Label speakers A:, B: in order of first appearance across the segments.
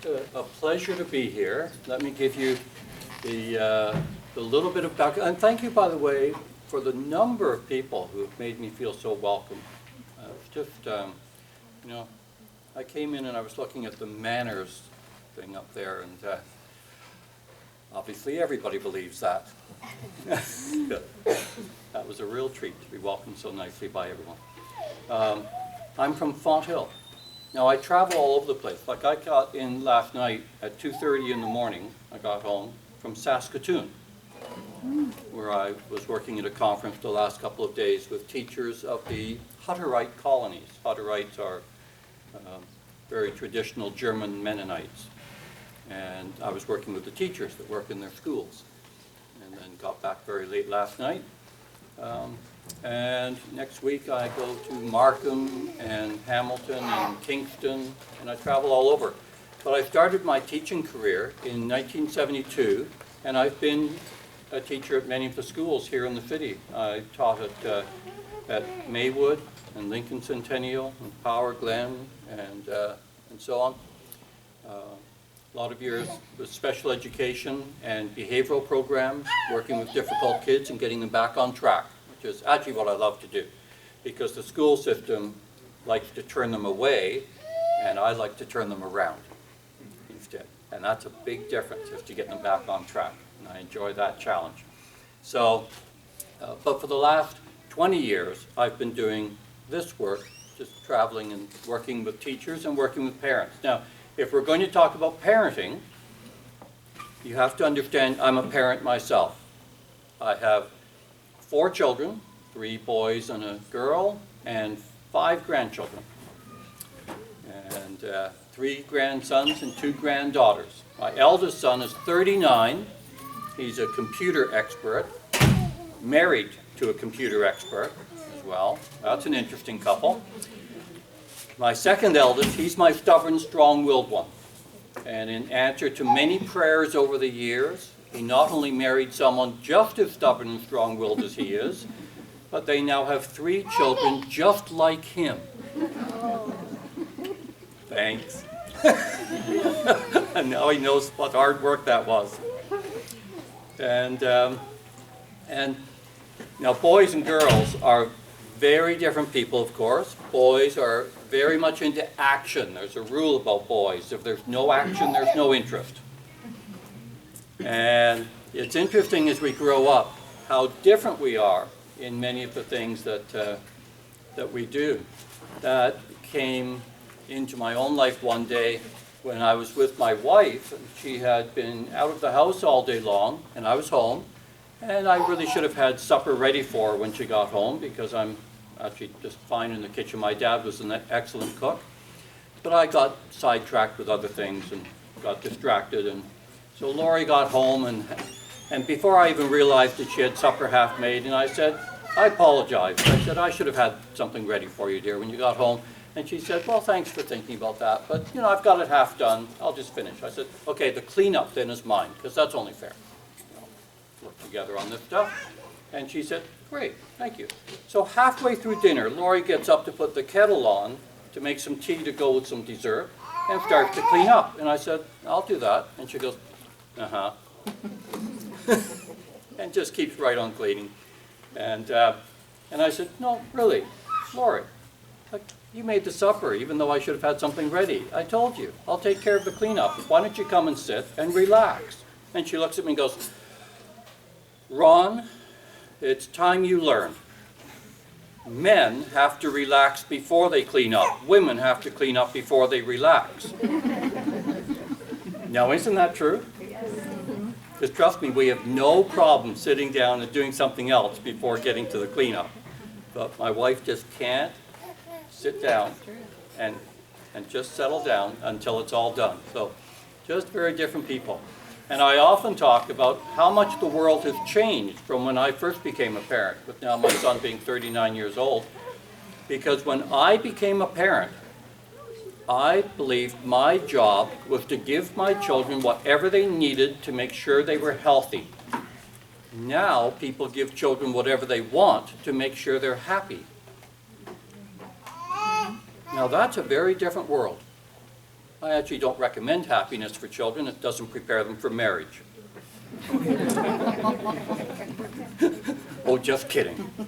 A: a pleasure to be here. Let me give you the little bit of background. And thank you, by the way, for the number of people who have made me feel so welcome. You know, I came in and I was looking at the manners thing up there, and obviously everybody believes that. That was a real treat to be welcomed so nicely by everyone. I'm from Fonthill. Now, I travel all over the place. Like, I got in last night at 2:30 in the morning. I got home from Saskatoon, where I was working at a conference the last couple of days with teachers of the Hutterite colonies. Hutterites are very traditional German Mennonites. And I was working with the teachers that work in their schools. And then got back very late last night. And next week I go to Markham and Hamilton and Kingston, and I travel all over. But I started my teaching career in 1972, and I've been a teacher at many of the schools here in the city. I taught at Maywood and Lincoln Centennial and Power Glen and so on. A lot of years with special education and behavioral programs, working with difficult kids and getting them back on track, which is actually what I love to do, because the school system likes to turn them away, and I like to turn them around instead. And that's a big difference, is to get them back on track, and I enjoy that challenge. So, but for the last 20 years, I've been doing this work, just traveling and working with teachers and working with parents. Now, if we're going to talk about parenting, you have to understand I'm a parent myself. I have 4 children, 3 boys and a girl, and 5 grandchildren. And 3 grandsons and 2 granddaughters. My eldest son is 39. He's a computer expert, married to a computer expert as well. That's an interesting couple. My second eldest, he's my stubborn, strong-willed one. And in answer to many prayers over the years, he not only married someone just as stubborn and strong-willed as he is, but they now have 3 children just like him. Thanks. And now he knows what hard work that was. And now boys and girls are very different people, of course. Boys are very much into action. There's a rule about boys. If there's no action, there's no interest. And it's interesting as we grow up how different we are in many of the things that we do. That came into my own life one day when I was with my wife. And she had been out of the house all day long, and I was home. And I really should have had supper ready for her when she got home, because I'm actually just fine in the kitchen. My dad was an excellent cook. But I got sidetracked with other things and got distracted. And so Laurie got home, and before I even realized that she had supper half made, and I said, I apologize. I said, I should have had something ready for you, dear, when you got home. And she said, well, thanks for thinking about that, but I've got it half done. I'll just finish. I said, okay, the cleanup then is mine, because that's only fair. Work together on this stuff. And she said, great, thank you. So halfway through dinner, Laurie gets up to put the kettle on to make some tea to go with some dessert, and starts to clean up. And I said, I'll do that. And she goes, uh-huh. And just keeps right on cleaning. And I said, no, really, Laurie, you made the supper, even though I should have had something ready. I told you, I'll take care of the cleanup. Why don't you come and sit and relax? And she looks at me and goes, Ron, it's time you learn. Men have to relax before they clean up. Women have to clean up before they relax. Now, isn't that true? Because trust me, we have no problem sitting down and doing something else before getting to the cleanup. But my wife just can't sit down and just settle down until it's all done. So just very different people. And I often talk about how much the world has changed from when I first became a parent, with now my son being 39 years old. Because when I became a parent, I believed my job was to give my children whatever they needed to make sure they were healthy. Now people give children whatever they want to make sure they're happy. Now that's a very different world. I actually don't recommend happiness for children. It doesn't prepare them for marriage. Oh, just kidding. A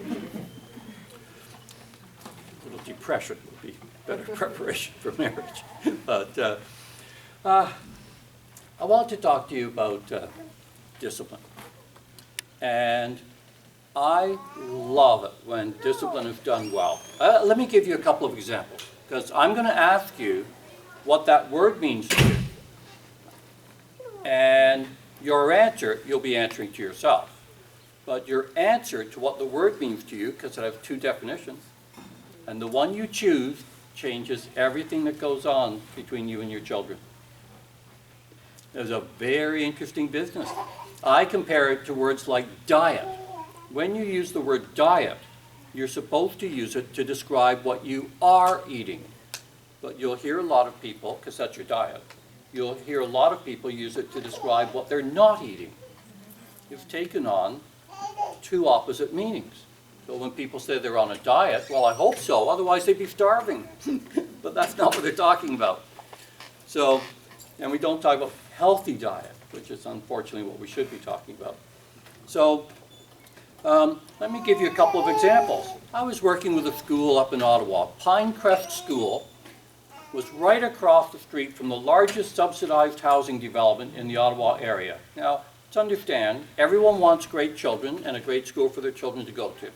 A: little depression would be better preparation for marriage. But I want to talk to you about discipline. And I love it when discipline is done well. Let me give you a couple of examples, because I'm going to ask you what that word means to you. And your answer, you'll be answering to yourself. But your answer to what the word means to you, because it has two definitions, and the one you choose changes everything that goes on between you and your children. It's a very interesting business. I compare it to words like diet. When you use the word diet, you're supposed to use it to describe what you are eating. But you'll hear a lot of people, because that's your diet, you'll hear a lot of people use it to describe what they're not eating. It's taken on two opposite meanings. So when people say they're on a diet, well, I hope so, otherwise they'd be starving. But that's not what they're talking about. So, and we don't talk about healthy diet, which is unfortunately what we should be talking about. So, let me give you a couple of examples. I was working with a school up in Ottawa. Pinecrest School was right across the street from the largest subsidized housing development in the Ottawa area. Now, to understand, everyone wants great children and a great school for their children to go to.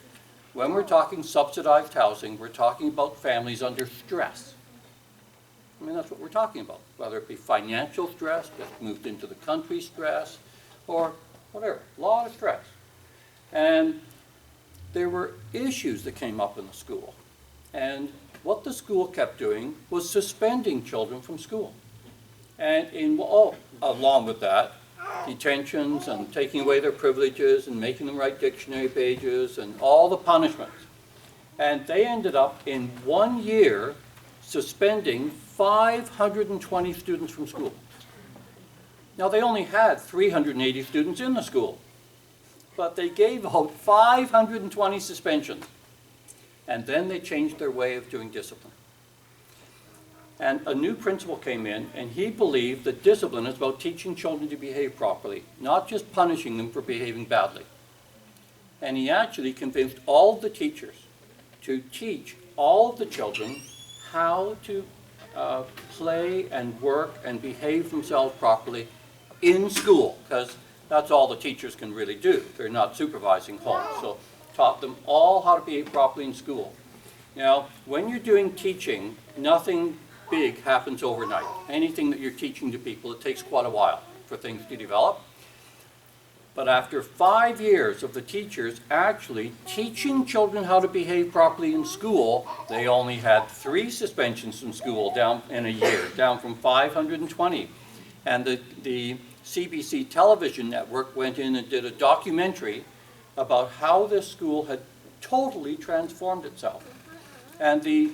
A: When we're talking subsidized housing, we're talking about families under stress. I mean, that's what we're talking about, whether it be financial stress, just moved into the country stress, or whatever, a lot of stress. And there were issues that came up in the school. And what the school kept doing was suspending children from school. And along with that, detentions and taking away their privileges and making them write dictionary pages and all the punishments. And they ended up in 1 year suspending 520 students from school. Now, they only had 380 students in the school, but they gave out 520 suspensions. And then they changed their way of doing discipline. And a new principal came in, and he believed that discipline is about teaching children to behave properly, not just punishing them for behaving badly. And he actually convinced all of the teachers to teach all of the children how to play and work and behave themselves properly in school, because that's all the teachers can really do. They're not supervising home. So taught them all how to behave properly in school. Now, when you're doing teaching, nothing big happens overnight. Anything that you're teaching to people, it takes quite a while for things to develop. But after 5 years of the teachers actually teaching children how to behave properly in school, they only had 3 suspensions from school down in a year, down from 520. And the CBC television network went in and did a documentary about how this school had totally transformed itself. And the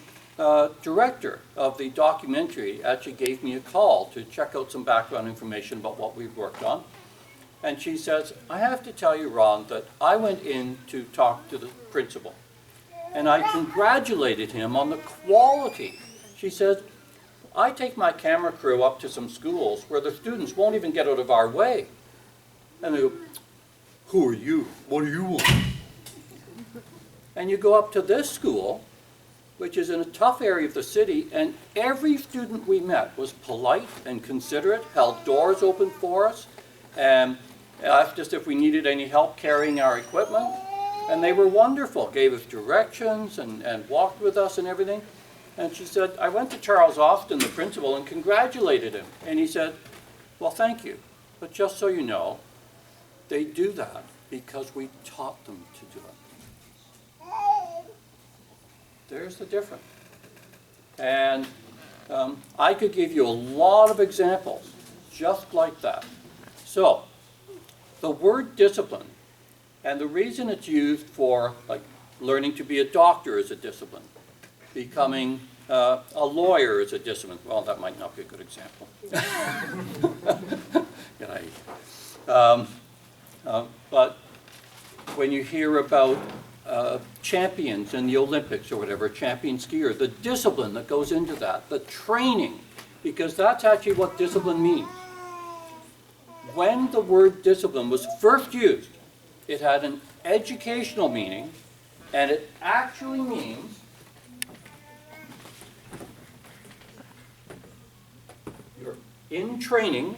A: director of the documentary actually gave me a call to check out some background information about what we've worked on. And she says, I have to tell you, Ron, that I went in to talk to the principal, and I congratulated him on the quality. She says, I take my camera crew up to some schools where the students won't even get out of our way. And they go, who are you? What do you want? And you go up to this school, which is in a tough area of the city, and every student we met was polite and considerate, held doors open for us, and asked us if we needed any help carrying our equipment. And they were wonderful, gave us directions and walked with us and everything. And she said, I went to Charles Austin, the principal, and congratulated him. And he said, well, thank you, but just so you know, they do that because we taught them to do it. There's the difference. And I could give you a lot of examples just like that. So, the word discipline, and the reason it's used for, like, learning to be a doctor is a discipline. Becoming a lawyer is a discipline. Well, that might not be a good example. But when you hear about champions in the Olympics or whatever, champion skier, the discipline that goes into that, the training because that's actually what discipline means. When the word discipline was first used, it had an educational meaning, and it actually means you're in training,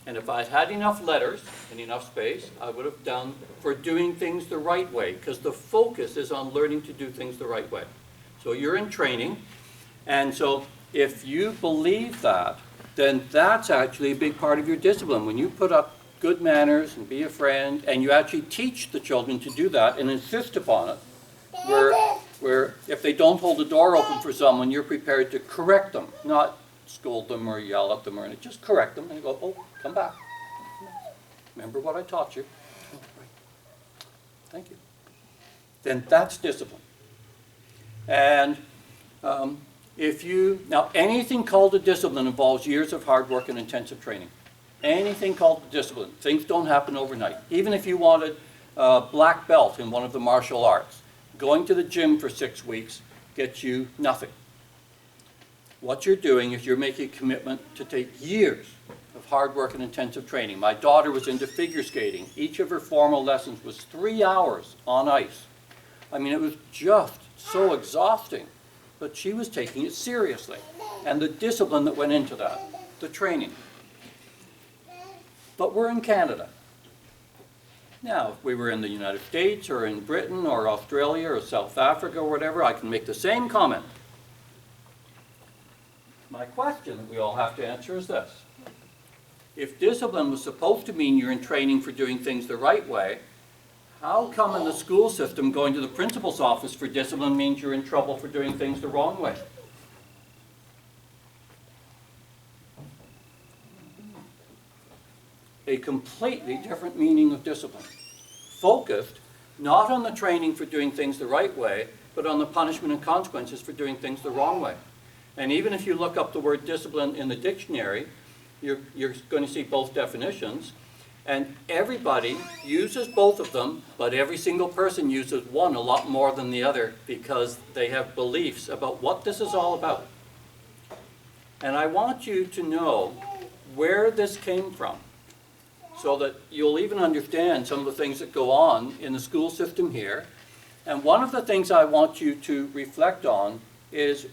A: and if I'd had enough letters and enough space, I would have done for doing things the right way, because the focus is on learning to do things the right way. So you're in training, and so if you believe that, then that's actually a big part of your discipline. When you put up good manners and be a friend, and you actually teach the children to do that and insist upon it, where if they don't hold the door open for someone, you're prepared to correct them, not scold them or yell at them or anything. Just correct them and go, oh, come back. Remember what I taught you? Oh, right. Thank you. Then that's discipline. And now anything called a discipline involves years of hard work and intensive training. Anything called a discipline. Things don't happen overnight. Even if you wanted a black belt in one of the martial arts, going to the gym for 6 weeks gets you nothing. What you're doing is you're making a commitment to take years of hard work and intensive training. My daughter was into figure skating. Each of her formal lessons was 3 hours on ice. I mean, it was just so exhausting, but she was taking it seriously. And the discipline that went into that, the training. But we're in Canada. Now, if we were in the United States or in Britain or Australia or South Africa or whatever, I can make the same comment. My question that we all have to answer is this. If discipline was supposed to mean you're in training for doing things the right way, how come in the school system going to the principal's office for discipline means you're in trouble for doing things the wrong way? A completely different meaning of discipline. Focused not on the training for doing things the right way, but on the punishment and consequences for doing things the wrong way. And even if you look up the word discipline in the dictionary, you're going to see both definitions. And everybody uses both of them, but every single person uses one a lot more than the other because they have beliefs about what this is all about. And I want you to know where this came from so that you'll even understand some of the things that go on in the school system here. And one of the things I want you to reflect on is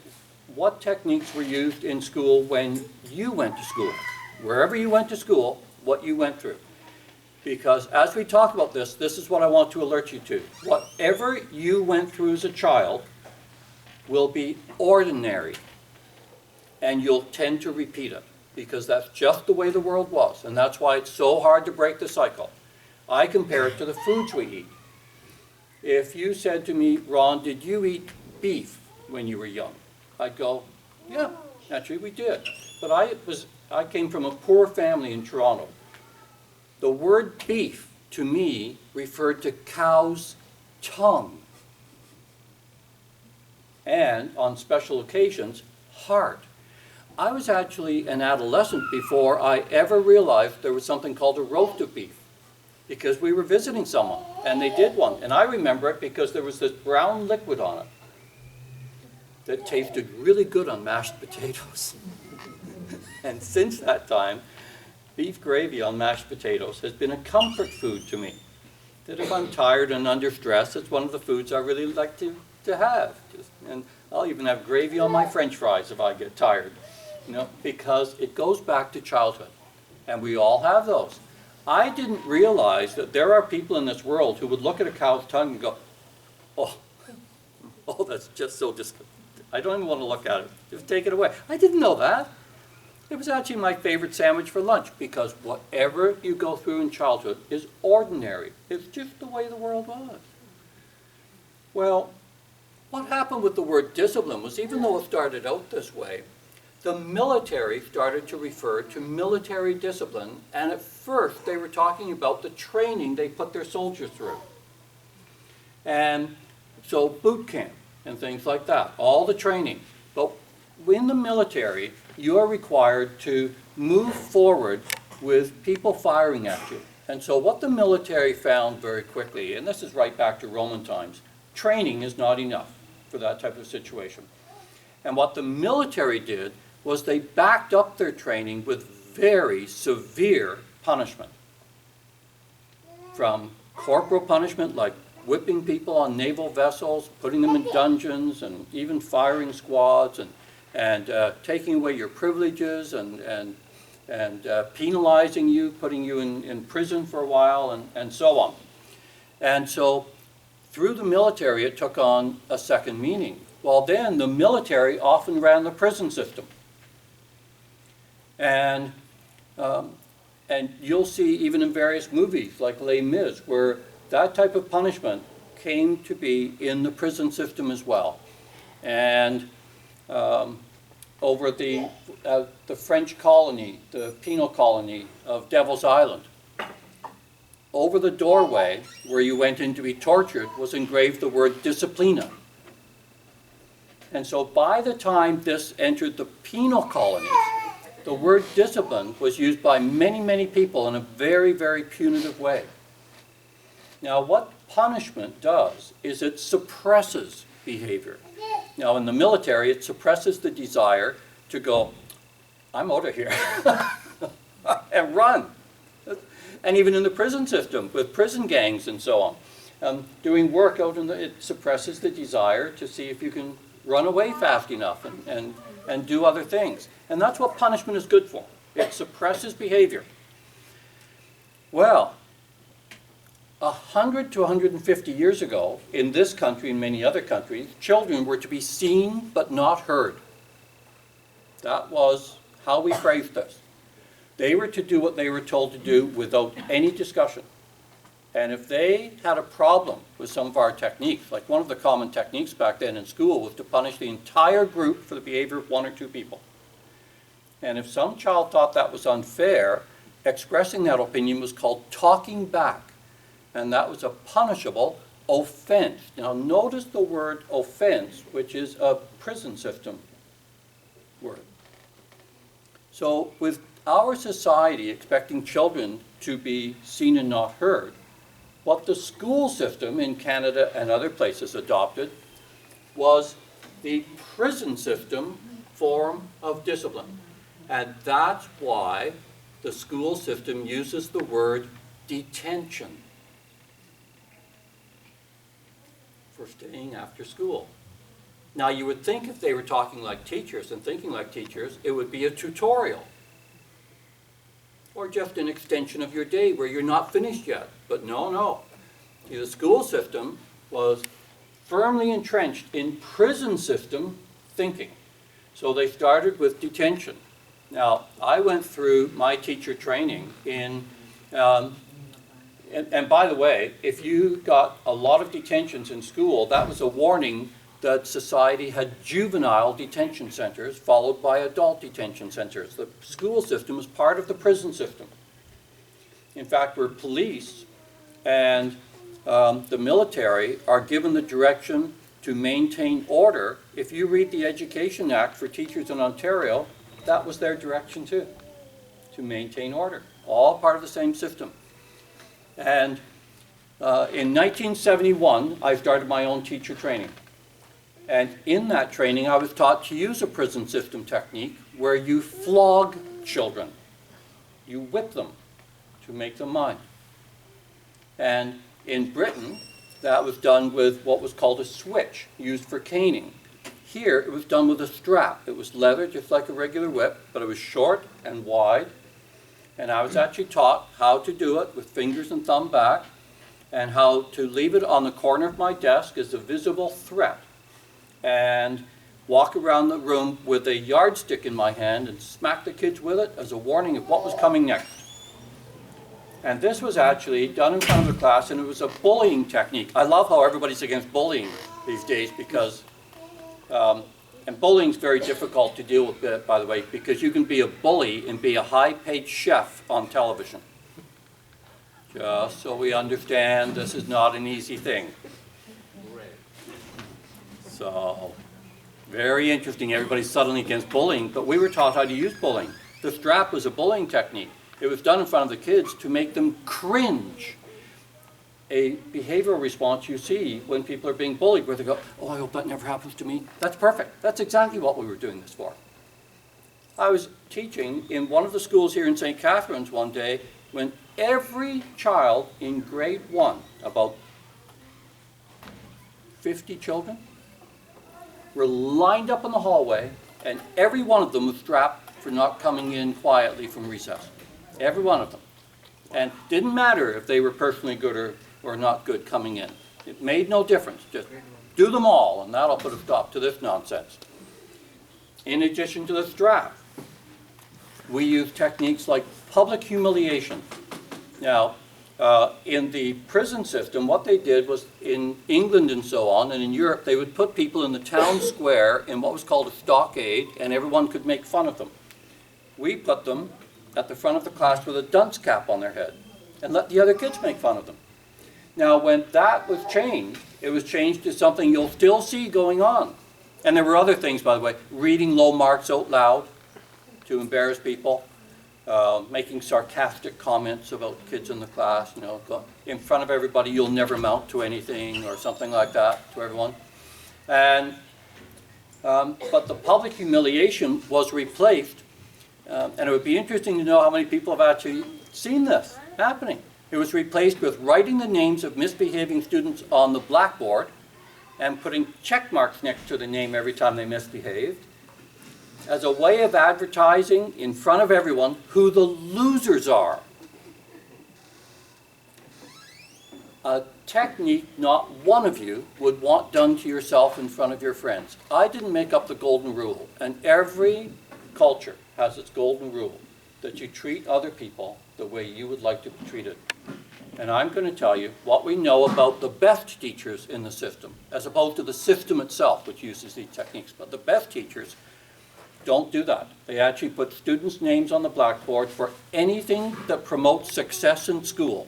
A: what techniques were used in school when you went to school. Wherever you went to school, what you went through. Because as we talk about this, this is what I want to alert you to. Whatever you went through as a child will be ordinary, and you'll tend to repeat it, because that's just the way the world was, and that's why it's so hard to break the cycle. I compare it to the foods we eat. If you said to me, Ron, did you eat beef when you were young? I'd go, yeah, actually we did. But I came from a poor family in Toronto. The word beef, to me, referred to cow's tongue. And, on special occasions, heart. I was actually an adolescent before I ever realized there was something called a roast of beef. Because we were visiting someone, and they did one. And I remember it because there was this brown liquid on it that tasted really good on mashed potatoes. And since that time, beef gravy on mashed potatoes has been a comfort food to me. That if I'm tired and under stress, it's one of the foods I really like to have. And I'll even have gravy on my French fries if I get tired. Because it goes back to childhood. And we all have those. I didn't realize that there are people in this world who would look at a cow's tongue and go, oh, that's just so disgusting. I don't even want to look at it. Just take it away. I didn't know that. It was actually my favorite sandwich for lunch because whatever you go through in childhood is ordinary. It's just the way the world was. Well, what happened with the word discipline was even though it started out this way, the military started to refer to military discipline, and at first they were talking about the training they put their soldiers through. And so boot camp and things like that, all the training. But in the military, you are required to move forward with people firing at you. And so what the military found very quickly, and this is right back to Roman times, training is not enough for that type of situation. And what the military did was they backed up their training with very severe punishment. From corporal punishment, like whipping people on naval vessels, putting them in dungeons, and even firing squads, and taking away your privileges, and penalizing you, putting you in prison for a while, and so on. And so through the military, it took on a second meaning. Well, then the military often ran the prison system. And you'll see even in various movies like Les Mis, where that type of punishment came to be in the prison system as well. And over the French colony, the penal colony of Devil's Island, over the doorway where you went in to be tortured was engraved the word disciplina. And so by the time this entered the penal colonies, the word discipline was used by many, many people in a very, very punitive way. Now, what punishment does is it suppresses behavior. Now, in the military, it suppresses the desire to go, I'm out of here, and run. And even in the prison system, with prison gangs and so on, doing work out it suppresses the desire to see if you can run away fast enough and do other things. And that's what punishment is good for. It suppresses behavior. Well, 100 to 150 years ago, in this country and many other countries, children were to be seen but not heard. That was how we phrased this. They were to do what they were told to do without any discussion. And if they had a problem with some of our techniques, like one of the common techniques back then in school was to punish the entire group for the behavior of one or two people. And if some child thought that was unfair, expressing that opinion was called talking back. And that was a punishable offense. Now notice the word offense, which is a prison system word. So with our society expecting children to be seen and not heard, what the school system in Canada and other places adopted was the prison system form of discipline. And that's why the school system uses the word detention for staying after school. Now you would think if they were talking like teachers and thinking like teachers, it would be a tutorial or just an extension of your day where you're not finished yet. But no. The school system was firmly entrenched in prison system thinking. So they started with detention. Now, I went through my teacher training in, and by the way, if you got a lot of detentions in school, that was a warning that society had juvenile detention centers followed by adult detention centers. The school system is part of the prison system. In fact, where police and the military are given the direction to maintain order, if you read the Education Act for teachers in Ontario, that was their direction too, to maintain order. All part of the same system. And in 1971, I started my own teacher training. And in that training, I was taught to use a prison system technique where you flog children. You whip them to make them mind. And in Britain, that was done with what was called a switch, used for caning. Here, it was done with a strap. It was leather, just like a regular whip, but it was short and wide. And I was actually taught how to do it with fingers and thumb back, and how to leave it on the corner of my desk as a visible threat, and walk around the room with a yardstick in my hand and smack the kids with it as a warning of what was coming next. And this was actually done in front of the class, and it was a bullying technique. I love how everybody's against bullying these days because, and bullying is very difficult to deal with, by the way, because you can be a bully and be a high-paid chef on television. Just so we understand, this is not an easy thing. So, very interesting. Everybody's suddenly against bullying, but we were taught how to use bullying. The strap was a bullying technique. It was done in front of the kids to make them cringe. A behavioral response you see when people are being bullied, where they go, oh, I hope that never happens to me. That's perfect. That's exactly what we were doing this for. I was teaching in one of the schools here in St. Catharines one day when every child in grade 1, about 50 children, were lined up in the hallway, and every one of them was strapped for not coming in quietly from recess. Every one of them. And it didn't matter if they were personally good or not good coming in. It made no difference. Just do them all, and that'll put a stop to this nonsense. In addition to the strap, we use techniques like public humiliation. Now, in the prison system, what they did was, in England and so on, and in Europe, they would put people in the town square in what was called a stockade, and everyone could make fun of them. We put them at the front of the class with a dunce cap on their head and let the other kids make fun of them. Now, when that was changed, it was changed to something you'll still see going on. And there were other things, by the way, reading low marks out loud to embarrass people. Making sarcastic comments about kids in the class, you know, in front of everybody, you'll never amount to anything, or something like that to everyone. And, but the public humiliation was replaced, and it would be interesting to know how many people have actually seen this happening. It was replaced with writing the names of misbehaving students on the blackboard and putting check marks next to the name every time they misbehaved, as a way of advertising in front of everyone who the losers are. A technique not one of you would want done to yourself in front of your friends. I didn't make up the golden rule, and every culture has its golden rule, that you treat other people the way you would like to be treated. And I'm going to tell you what we know about the best teachers in the system, as opposed to the system itself, which uses these techniques. But the best teachers don't do that. They actually put students' names on the blackboard for anything that promotes success in school.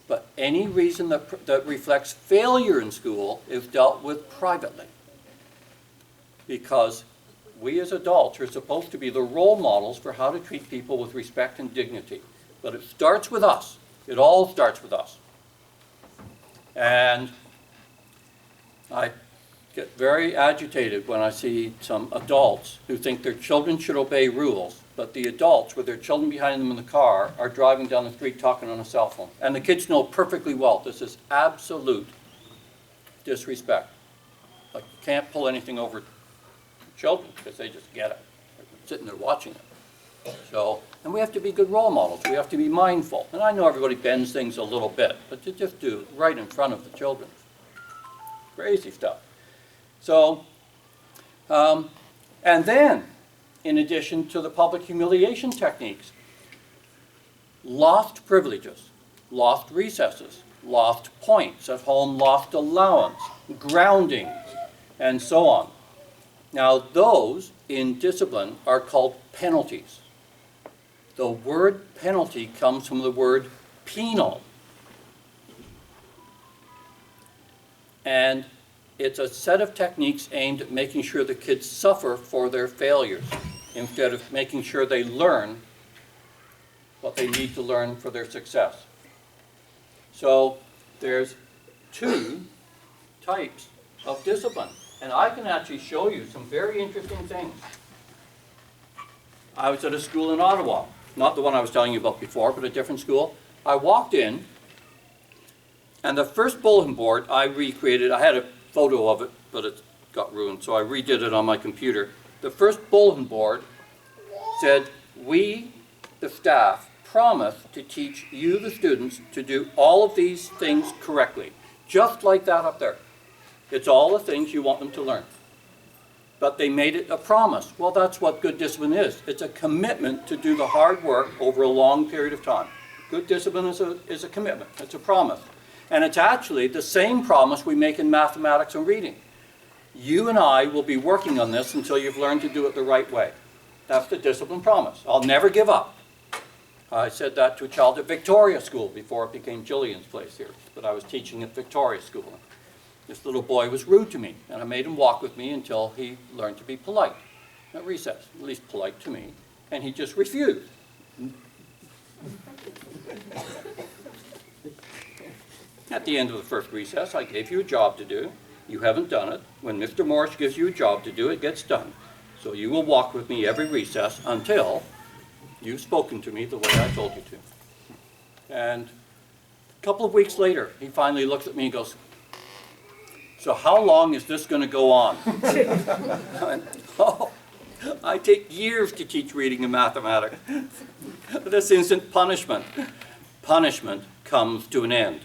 A: But any reason that reflects failure in school is dealt with privately. Because we as adults are supposed to be the role models for how to treat people with respect and dignity. But it starts with us. It all starts with us. And I get very agitated when I see some adults who think their children should obey rules, but the adults with their children behind them in the car are driving down the street talking on a cell phone. And the kids know perfectly well this is absolute disrespect. Like, you can't pull anything over children because they just get it. They're sitting there watching it. So, and we have to be good role models. We have to be mindful. And I know everybody bends things a little bit, but to just do it right in front of the children. Crazy stuff. So, and then, in addition to the public humiliation techniques, lost privileges, lost recesses, lost points at home, lost allowance, grounding, and so on. Now, those in discipline are called penalties. The word penalty comes from the word penal. And it's a set of techniques aimed at making sure the kids suffer for their failures instead of making sure they learn what they need to learn for their success. So there's two types of discipline. And I can actually show you some very interesting things. I was at a school in Ottawa, not the one I was telling you about before, but a different school. I walked in, and the first bulletin board I recreated, I had a photo of it, but it got ruined, so I redid it on my computer. The first bulletin board said, "We, the staff, promise to teach you, the students, to do all of these things correctly." Just like that up there. It's all the things you want them to learn. But they made it a promise. Well, that's what good discipline is. It's a commitment to do the hard work over a long period of time. Good discipline is a commitment. It's a promise. And it's actually the same promise we make in mathematics and reading. You and I will be working on this until you've learned to do it the right way. That's the discipline promise. I'll never give up. I said that to a child at Victoria School before it became Jillian's place here. But I was teaching at Victoria School. This little boy was rude to me, and I made him walk with me until he learned to be polite at recess, at least polite to me, and he just refused. At the end of the first recess, I gave you a job to do. You haven't done it. When Mr. Morrish gives you a job to do, it gets done. So you will walk with me every recess until you've spoken to me the way I told you to. And a couple of weeks later, he finally looks at me and goes, so how long is this going to go on? I went, oh, I take years to teach reading and mathematics. This isn't punishment. Punishment comes to an end.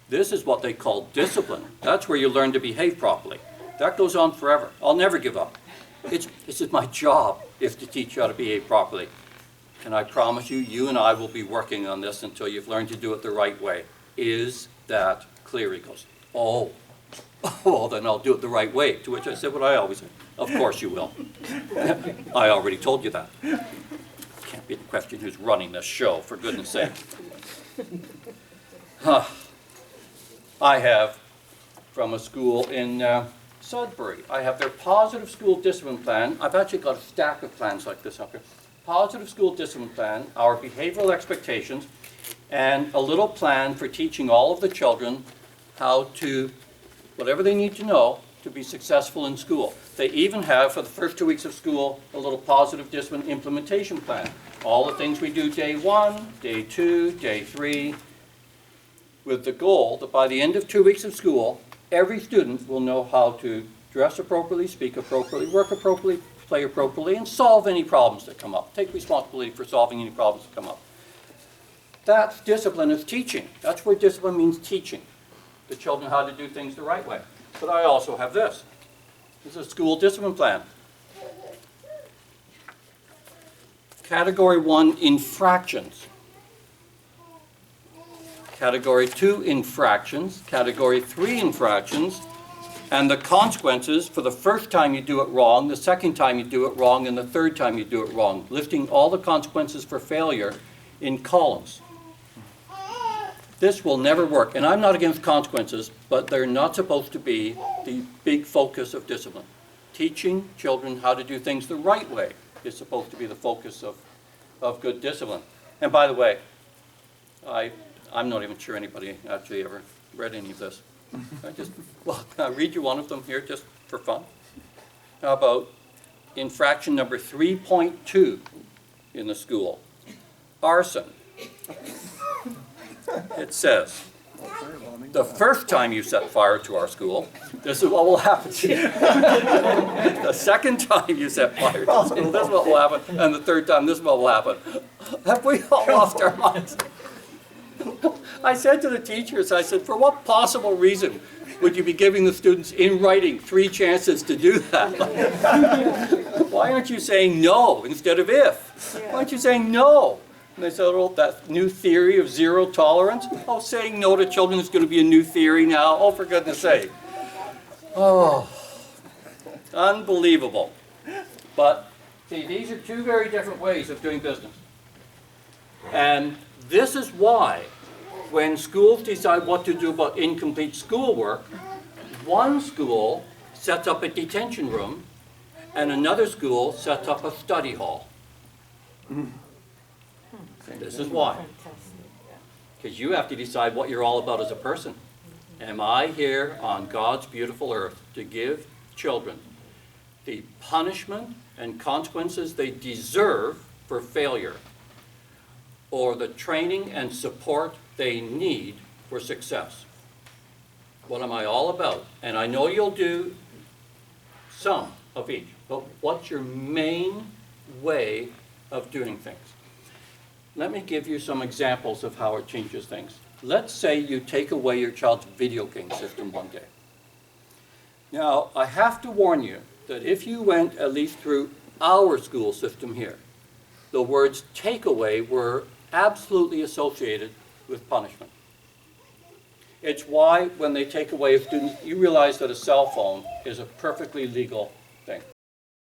A: This is what they call discipline. That's where you learn to behave properly. That goes on forever. I'll never give up. This is my job, is to teach you how to behave properly. And I promise you, you and I will be working on this until you've learned to do it the right way. Is that clear? He goes, oh, well, then I'll do it the right way. To which I said what I always say, of course you will. I already told you that. Can't be the question who's running this show, for goodness sake. I have, from a school in Sudbury, I have their positive school discipline plan. I've actually got a stack of plans like this up here. Positive school discipline plan, our behavioral expectations, and a little plan for teaching all of the children how to, whatever they need to know to be successful in school. They even have, for the first 2 weeks of school, a little positive discipline implementation plan. All the things we do day 1, day 2, day 3, with the goal that by the end of 2 weeks of school, every student will know how to dress appropriately, speak appropriately, work appropriately, play appropriately, and solve any problems that come up. Take responsibility for solving any problems that come up. That's discipline is teaching. That's where discipline means teaching the children how to do things the right way. But I also have this. This is a school discipline plan. Category 1, infractions. Category 2, infractions. Category 3, infractions. And the consequences for the first time you do it wrong, the second time you do it wrong, and the third time you do it wrong. Listing all the consequences for failure in columns. This will never work. And I'm not against consequences, but they're not supposed to be the big focus of discipline. Teaching children how to do things the right way is supposed to be the focus of good discipline. And by the way, I'm not even sure anybody actually ever read any of this. I'll read you one of them here just for fun. How about infraction number 3.2 in the school? Arson. It says, the first time you set fire to our school, this is what will happen to you. The second time you set fire to the school, this is what will happen. And the third time, this is what will happen. Have we all lost our minds? I said to the teachers, I said, for what possible reason would you be giving the students in writing 3 chances to do that? Why aren't you saying no instead of if? Why aren't you saying no? And they said, oh, that new theory of zero tolerance? Oh, saying no to children is going to be a new theory now? Oh, for goodness sake. Oh, unbelievable. But, see, these are 2 very different ways of doing business. And this is why, when schools decide what to do about incomplete schoolwork, one school sets up a detention room, and another school sets up a study hall. This is why. Because you have to decide what you're all about as a person. Am I here on God's beautiful earth to give children the punishment and consequences they deserve for failure, or the training and support they need for success? What am I all about? And I know you'll do some of each, but what's your main way of doing things? Let me give you some examples of how it changes things. Let's say you take away your child's video game system one day. Now, I have to warn you that if you went at least through our school system here, the words take away were absolutely associated with punishment. It's why when they take away a student, you realize that a cell phone is a perfectly legal thing.